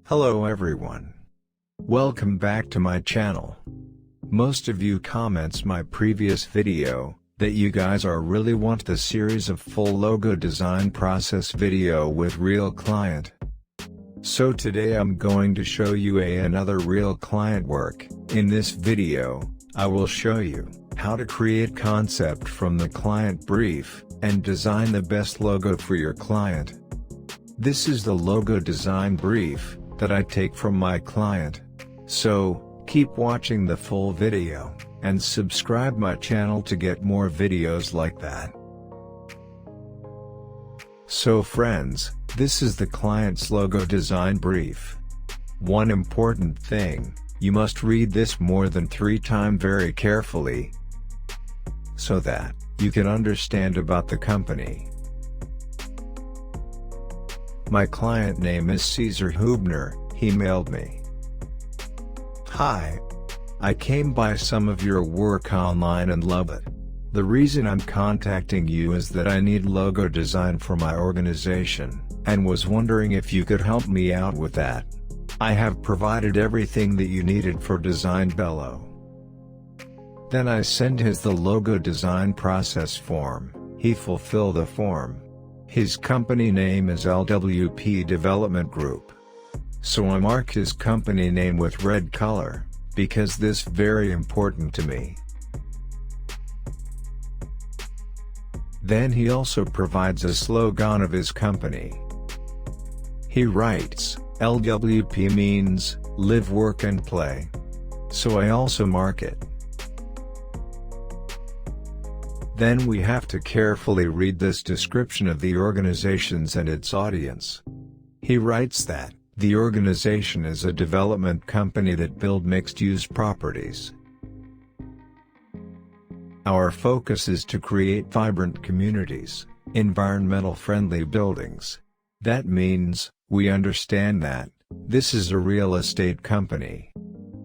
Hello everyone. Welcome back to my channel. Most of you comments my previous video, that you guys really want the series of full logo design process video with real client. So today I'm going to show you another real client work. In this video, I will show you how to create concept from the client brief, and design the best logo for your client. This is the logo design brief that I take from my client. So, keep watching the full video, and subscribe my channel to get more videos like that. So friends, this is the client's logo design brief. One important thing, you must read this more than 3 times very carefully, so that you can understand about the company. My client name is Caesar Hubner. He mailed me. Hi. I came by some of your work online and love it. The reason I'm contacting you is that I need logo design for my organization, and was wondering if you could help me out with that. I have provided everything that you needed for design below. Then I send his the logo design process form. He fulfill the form. His company name is LWP Development Group. So I mark his company name with red color, because this very important to me. Then he also provides a slogan of his company. He writes, LWP means, live, work and play. So I also mark it. Then we have to carefully read this description of the organizations and its audience. He writes that, the organization is a development company that build mixed-use properties. Our focus is to create vibrant communities, environmental-friendly buildings. That means, we understand that, this is a real estate company.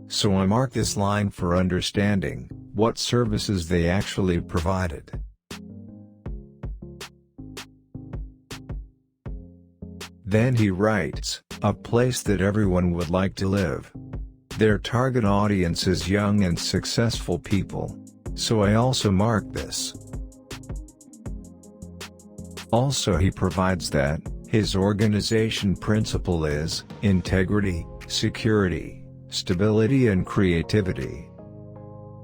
So I mark this line for understanding what services they actually provided. Then he writes, a place that everyone would like to live. Their target audience is young and successful people. So I also mark this. Also he provides that, his organization principle is, integrity, security, stability and creativity.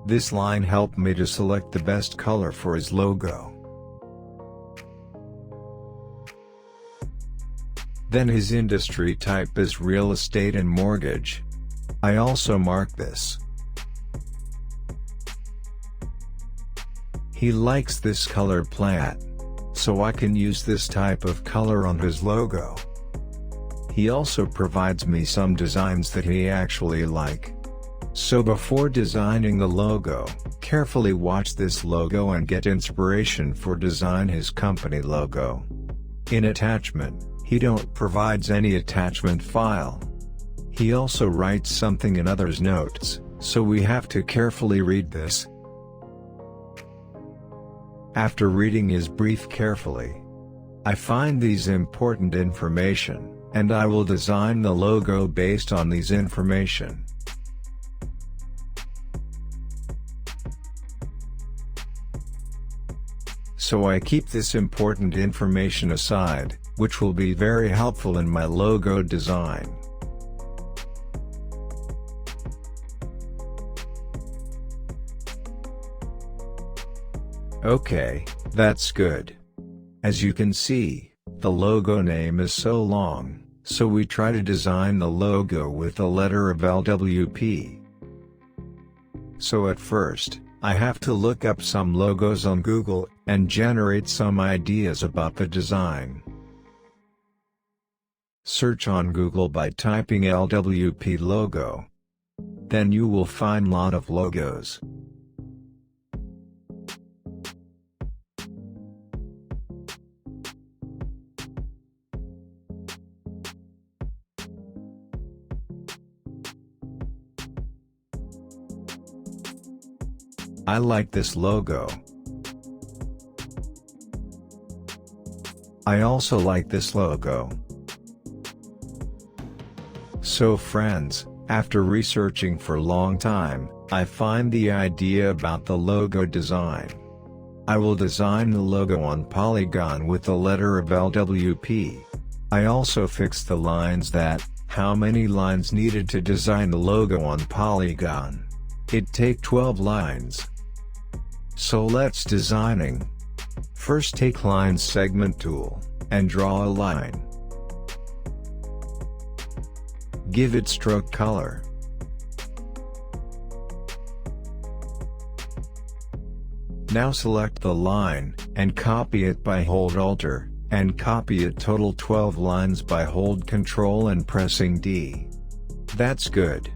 This line helped me to select the best color for his logo. Then his industry type is real estate and mortgage. I also mark this. He likes this color plat, so I can use this type of color on his logo. He also provides me some designs that he actually like. So before designing the logo, carefully watch this logo and get inspiration for design his company logo. In attachment, he don't provides any attachment file. He also writes something in others notes, so we have to carefully read this. After reading his brief carefully, I find these important information, and I will design the logo based on these information. So I keep this important information aside, which will be very helpful in my logo design. Okay, that's good. As you can see, the logo name is so long, so we try to design the logo with the letter of LWP. So at first, I have to look up some logos on Google, and generate some ideas about the design. Search on Google by typing LWP logo. Then you will find lot of logos. I like this logo. I also like this logo. So friends, after researching for a long time, I find the idea about the logo design. I will design the logo on polygon with the letter of LWP. I also fixed the lines how many lines needed to design the logo on polygon. It take 12 lines. So let's designing. First take line segment tool, and draw a line. Give it stroke color. Now select the line, and copy it by hold Alt, and copy it total 12 lines by hold Ctrl and pressing D. That's good.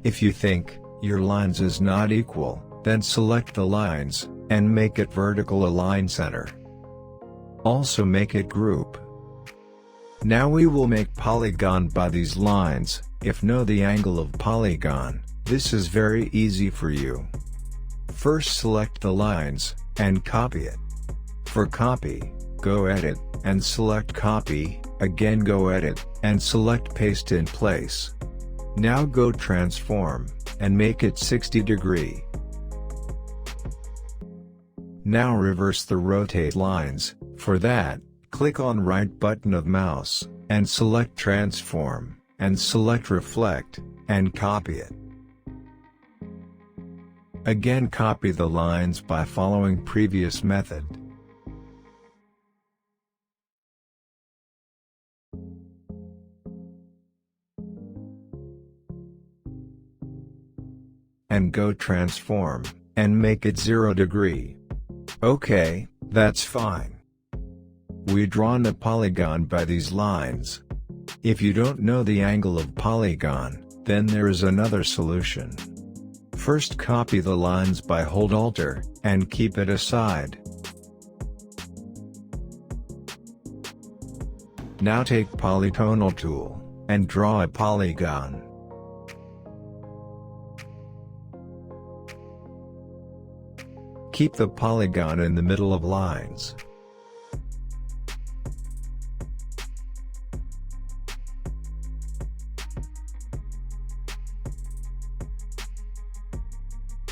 If you think your lines is not equal, then select the lines, and make it vertical align center. Also make it group. Now we will make polygon by these lines. If know the angle of polygon, this is very easy for you. First select the lines, and copy it. For copy, go edit, and select copy, again go edit, and select paste in place. Now go transform, and make it 60 degree. Now reverse the rotate lines. For that, click on right button of mouse, and select transform, and select reflect, and copy it. Again copy the lines by following previous method. And go transform, and make it 0 degree. Okay, that's fine. We drawn a polygon by these lines. If you don't know the angle of polygon, then there is another solution. First copy the lines by hold Alt, and keep it aside. Now take polygonal tool, and draw a polygon. Keep the polygon in the middle of lines.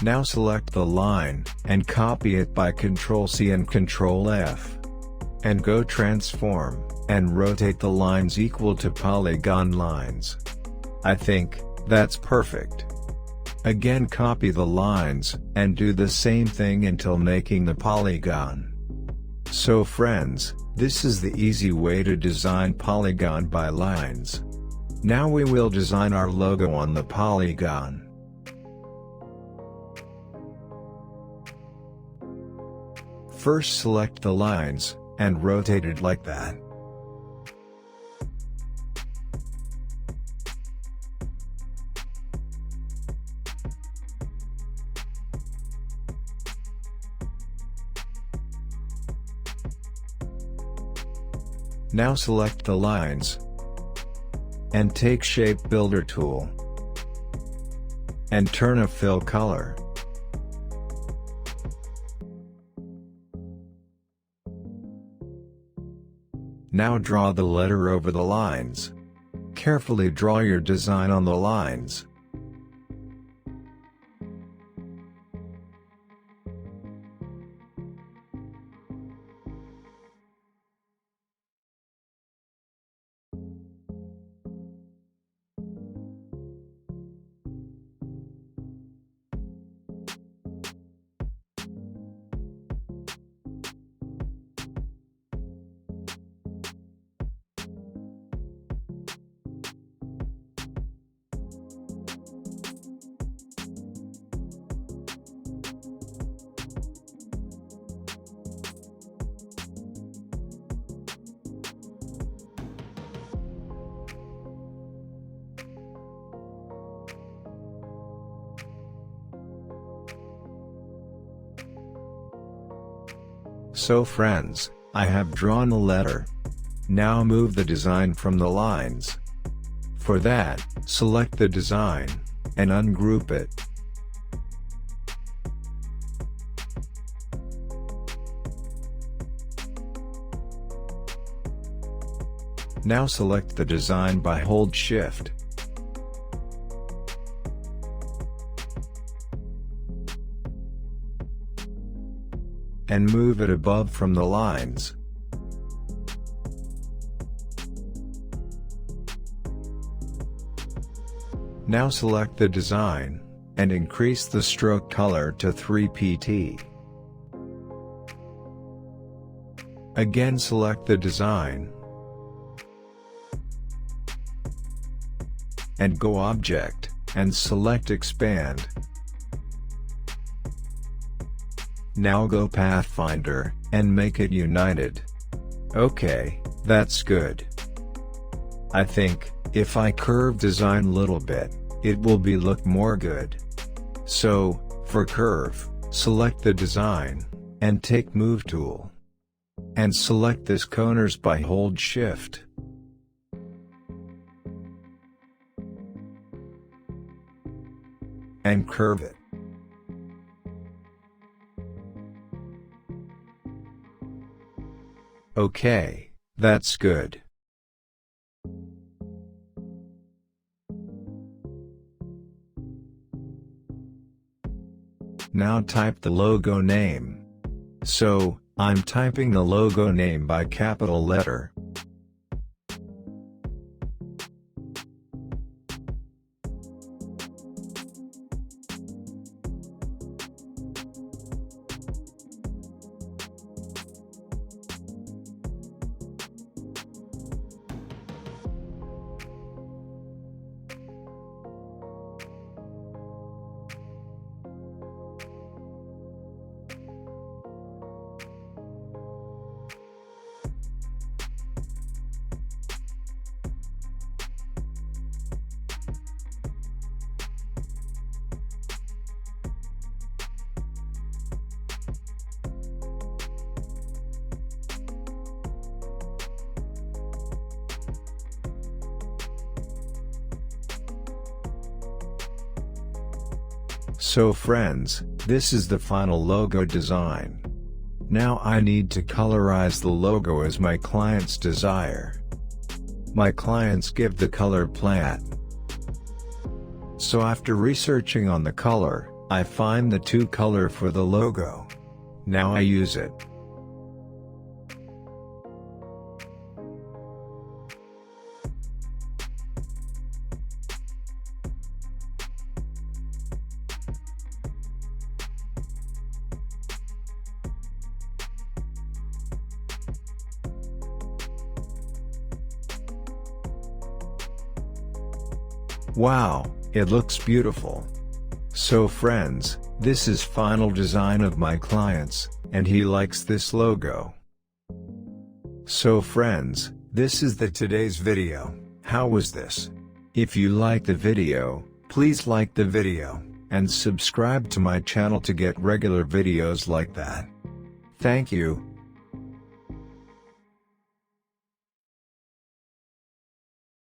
Now select the line, and copy it by Ctrl+C and Ctrl+F. And go transform, and rotate the lines equal to polygon lines. I think that's perfect. Again copy the lines, and do the same thing until making the polygon. So friends, this is the easy way to design polygon by lines. Now we will design our logo on the polygon. First select the lines, and rotate it like that. Now select the lines, and take Shape Builder tool, and turn a fill color. Now draw the letter over the lines. Carefully draw your design on the lines. So friends, I have drawn a letter. Now move the design from the lines. For that, select the design, and ungroup it. Now select the design by hold Shift. And move it above from the lines. Now select the design, and increase the stroke color to 3 pt. Again select the design, and go Object, and select Expand. Now go Pathfinder, and make it united. Okay, that's good. I think, if I curve design little bit, it will be look more good. So, for curve, select the design, and take Move tool. And select this corners by hold Shift. And curve it. Okay, that's good. Now type the logo name. So, I'm typing the logo name by capital letter. So friends, this is the final logo design. Now I need to colorize the logo as my clients desire. My clients give the color plaid. So after researching on the color, I find the two color for the logo. Now I use it. Wow, it looks beautiful. So friends, this is final design of my clients, and he likes this logo. So friends, this is the today's video. How was this? If you like the video, please like the video, and subscribe to my channel to get regular videos like that. Thank you.